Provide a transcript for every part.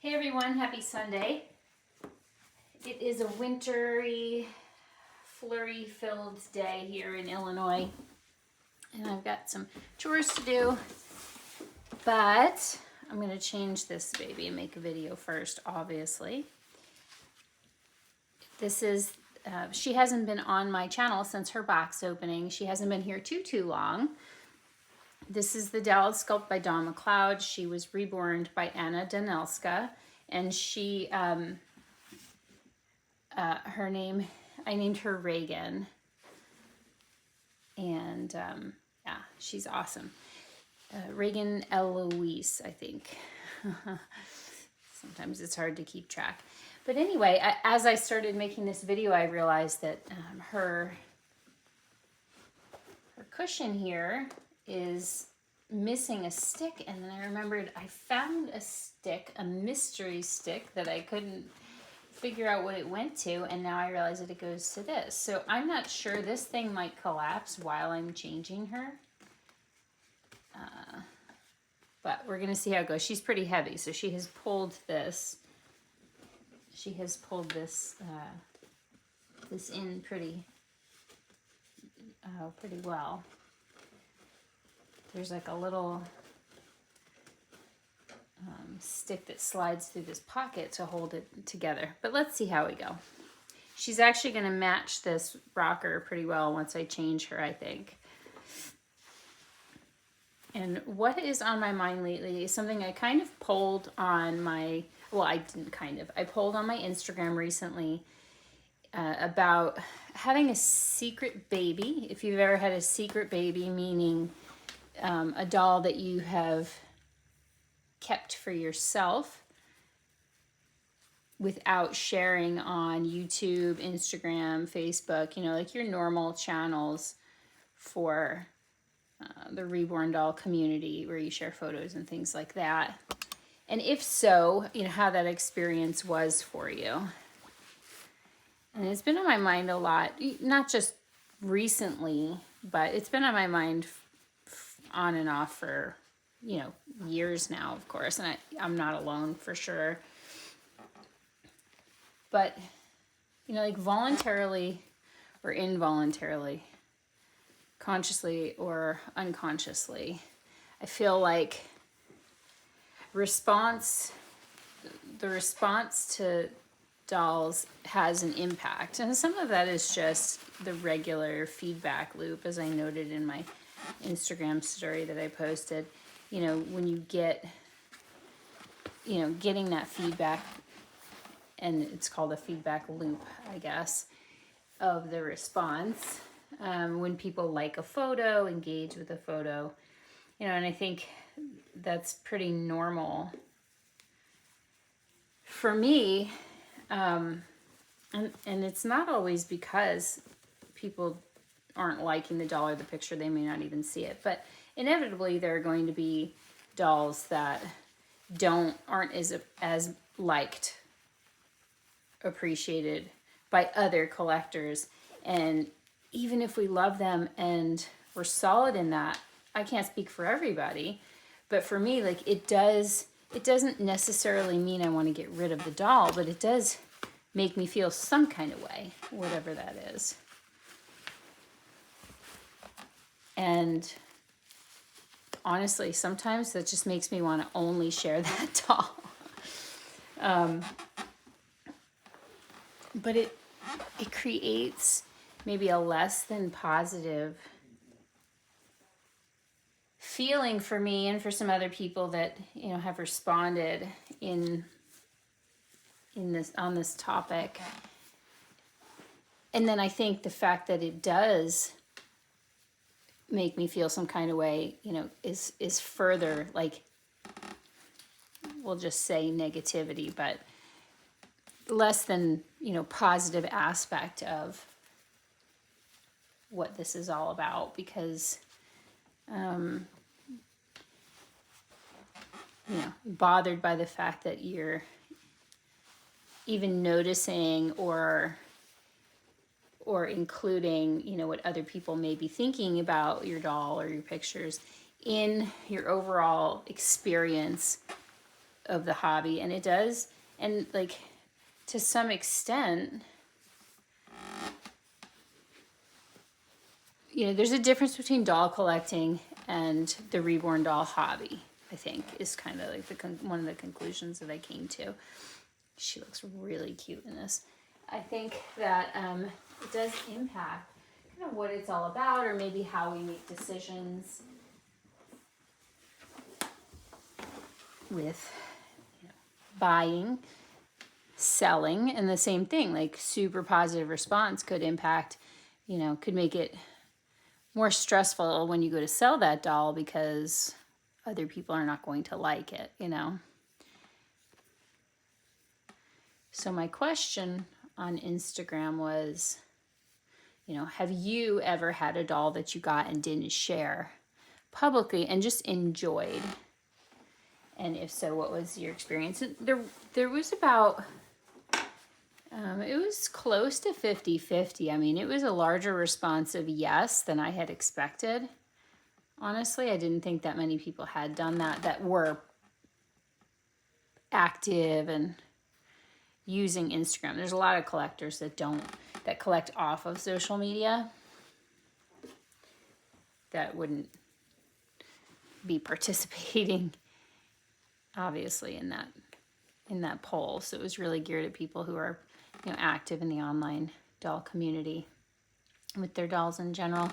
Hey everyone, happy Sunday. It is a wintry, flurry-filled day here in Illinois, and I've got some chores to do, but I'm going to change this baby and make a video first, obviously. This is, she hasn't been on my channel since her box opening. She hasn't been here too long. This is the doll sculpt by Dawn McLeod. She was reborn by Anna Danelska, and she, her name, I named her Reagan, and yeah, she's awesome. Reagan Eloise, I think. Sometimes it's hard to keep track. But anyway, as I started making this video, I realized that her cushion here is missing a stick, and then I remembered I found a stick, a mystery stick that I couldn't figure out what it went to, and now I realize that it goes to this. So I'm not sure, this thing might collapse while I'm changing her. But we're gonna see how it goes. She's pretty heavy, so she has pulled this. She has pulled this this in pretty well. There's like a little stick that slides through this pocket to hold it together. But let's see how we go. She's actually going to match this rocker pretty well once I change her, I think. And what is on my mind lately is something I kind of polled on my, well, I didn't kind of, I polled on my Instagram recently about having a secret baby. If you've ever had a secret baby, meaning a doll that you have kept for yourself without sharing on YouTube, Instagram, Facebook, you know, like your normal channels for the Reborn doll community where you share photos and things like that. And if so, you know, how that experience was for you. And it's been on my mind a lot, not just recently, but it's been on my mind on and off for, you know, years now, of course, and I'm not alone for sure. But, you know, like voluntarily or involuntarily, consciously or unconsciously, I feel like the response to dolls has an impact. And some of that is just the regular feedback loop, as I noted in my Instagram story that I posted. You know, when you get, you know, getting that feedback, and it's called a feedback loop, I guess, of the response. When people like a photo, engage with a photo, you know, and I think that's pretty normal for me. And it's not always because people aren't liking the doll or the picture, they may not even see it, but inevitably there are going to be dolls that aren't as liked, appreciated by other collectors. And even if we love them and we're solid in that, I can't speak for everybody, but for me, like it doesn't necessarily mean I want to get rid of the doll, but it does make me feel some kind of way, whatever that is. And honestly, sometimes that just makes me want to only share that doll. But it creates maybe a less than positive feeling for me and for some other people that, you know, have responded on this topic. And then I think the fact that it does make me feel some kind of way, you know, is further, like, we'll just say negativity, but less than, you know, positive aspect of what this is all about, because you know, bothered by the fact that you're even noticing or including, you know, what other people may be thinking about your doll or your pictures in your overall experience of the hobby, and it does, and like to some extent, there's a difference between doll collecting and the Reborn doll hobby, I think, is kind of like one of the conclusions that I came to. She looks really cute in this. I think that it does impact kind of what it's all about, or maybe how we make decisions with buying, selling, and the same thing, like super positive response could impact, could make it more stressful when you go to sell that doll because other people are not going to like it, So my question on Instagram was, have you ever had a doll that you got and didn't share publicly and just enjoyed? And if so, what was your experience? There was about, it was close to 50-50. I mean, it was a larger response of yes than I had expected. Honestly, I didn't think that many people had done that were active and using Instagram. There's a lot of collectors that collect off of social media that wouldn't be participating, obviously, in that poll. So it was really geared at people who are, active in the online doll community with their dolls in general.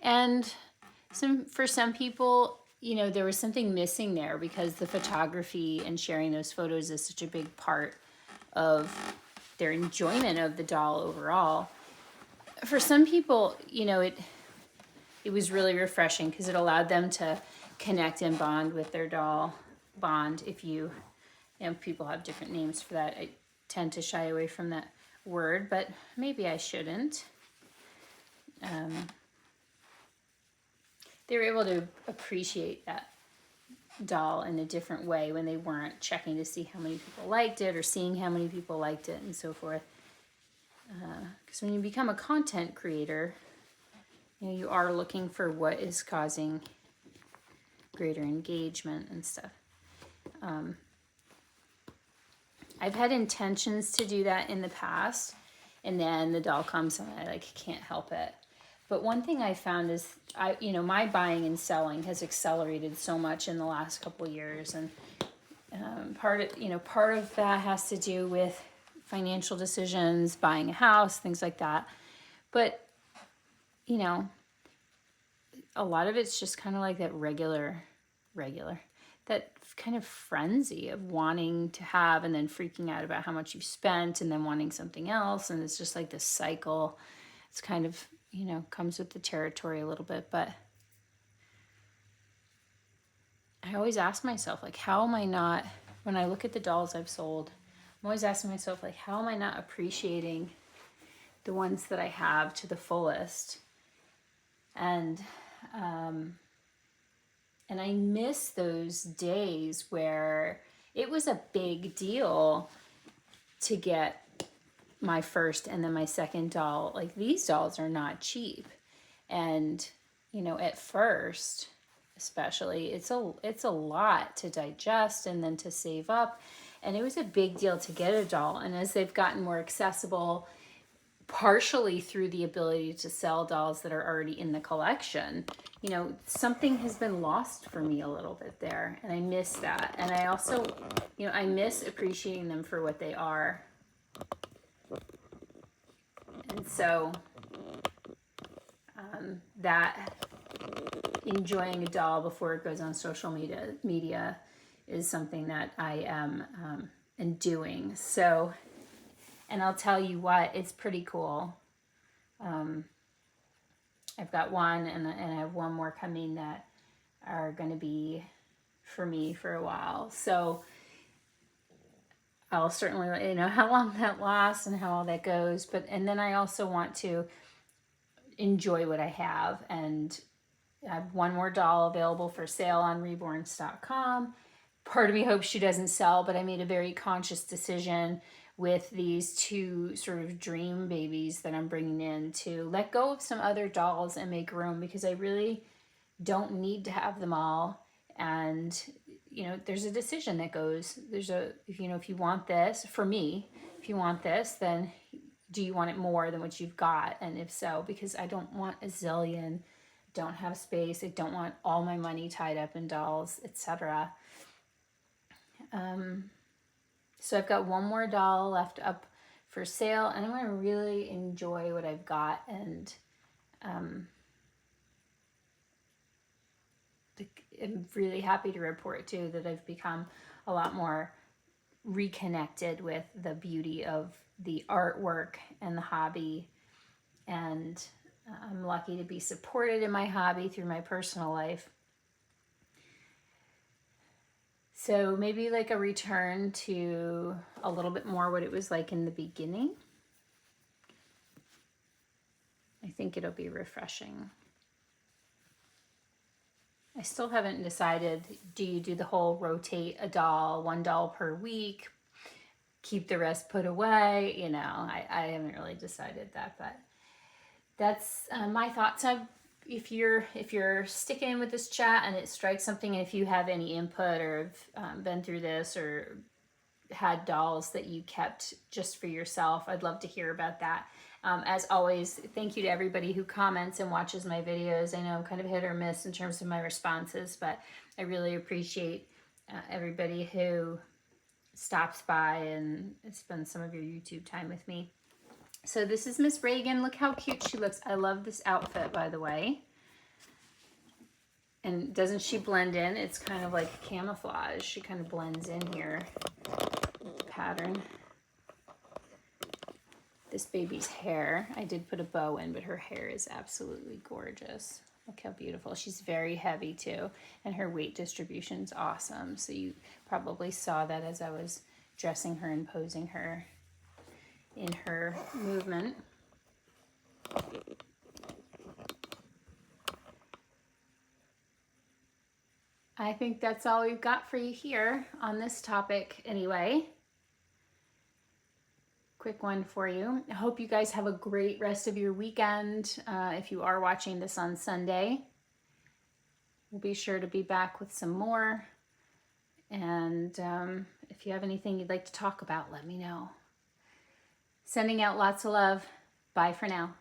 And for some people, there was something missing there because the photography and sharing those photos is such a big part of their enjoyment of the doll overall. For some people, it was really refreshing because it allowed them to connect and bond with their doll. Bond, if people have different names for that. I tend to shy away from that word, but maybe I shouldn't. They were able to appreciate that doll in a different way when they weren't checking to see how many people liked it or seeing how many people liked it and so forth. Because when you become a content creator, you are looking for what is causing greater engagement and stuff. I've had intentions to do that in the past, and then the doll comes and I can't help it. But one thing I found is my buying and selling has accelerated so much in the last couple of years, and part of that has to do with financial decisions, buying a house, things like that. But a lot of it's just kind of like that regular, that kind of frenzy of wanting to have and then freaking out about how much you spent and then wanting something else. And it's just like this cycle. It's kind of, comes with the territory a little bit. But I always ask myself, how am I not, when I look at the dolls I've sold, I'm always asking myself, how am I not appreciating the ones that I have to the fullest? And I miss those days where it was a big deal to get my first and then my second doll. These dolls are not cheap. And, at first, especially, it's a lot to digest and then to save up. And it was a big deal to get a doll. And as they've gotten more accessible, partially through the ability to sell dolls that are already in the collection, something has been lost for me a little bit there, and I miss that. And I also, I miss appreciating them for what they are. And so that enjoying a doll before it goes on social media is something that I am doing. So, and I'll tell you what, it's pretty cool. I've got one, and I have one more coming that are going to be for me for a while. So I'll certainly let you know how long that lasts and how all that goes. And then I also want to enjoy what I have. And I have one more doll available for sale on reborns.com. Part of me hopes she doesn't sell, but I made a very conscious decision with these two sort of dream babies that I'm bringing in to let go of some other dolls and make room, because I really don't need to have them all. And, you know, there's a decision that goes, if you want this, for me, if you want this, then do you want it more than what you've got? And if so, because I don't want a zillion, don't have space, I don't want all my money tied up in dolls, etc. So I've got one more doll left up for sale, and I want to really enjoy what I've got. And I'm really happy to report too that I've become a lot more reconnected with the beauty of the artwork and the hobby. And I'm lucky to be supported in my hobby through my personal life. So maybe like a return to a little bit more what it was like in the beginning. I think it'll be refreshing. I still haven't decided, do you do the whole rotate a doll, one doll per week, keep the rest put away? You know, I haven't really decided that, but that's my thoughts. If you're sticking with this chat and it strikes something, and if you have any input or have been through this or had dolls that you kept just for yourself, I'd love to hear about that. As always, thank you to everybody who comments and watches my videos. I know I'm kind of hit or miss in terms of my responses, but I really appreciate everybody who stops by and spends some of your YouTube time with me. So this is Miss Reagan. Look how cute she looks. I love this outfit, by the way. And doesn't she blend in? It's kind of like camouflage. She kind of blends in here. Pattern. This baby's hair, I did put a bow in, but her hair is absolutely gorgeous. Look how beautiful. She's very heavy too, and her weight distribution's awesome. So you probably saw that as I was dressing her and posing her in her movement. I think that's all we've got for you here on this topic anyway. Quick one for you. I hope you guys have a great rest of your weekend. If you are watching this on Sunday, we'll be sure to be back with some more. And if you have anything you'd like to talk about, let me know. Sending out lots of love. Bye for now.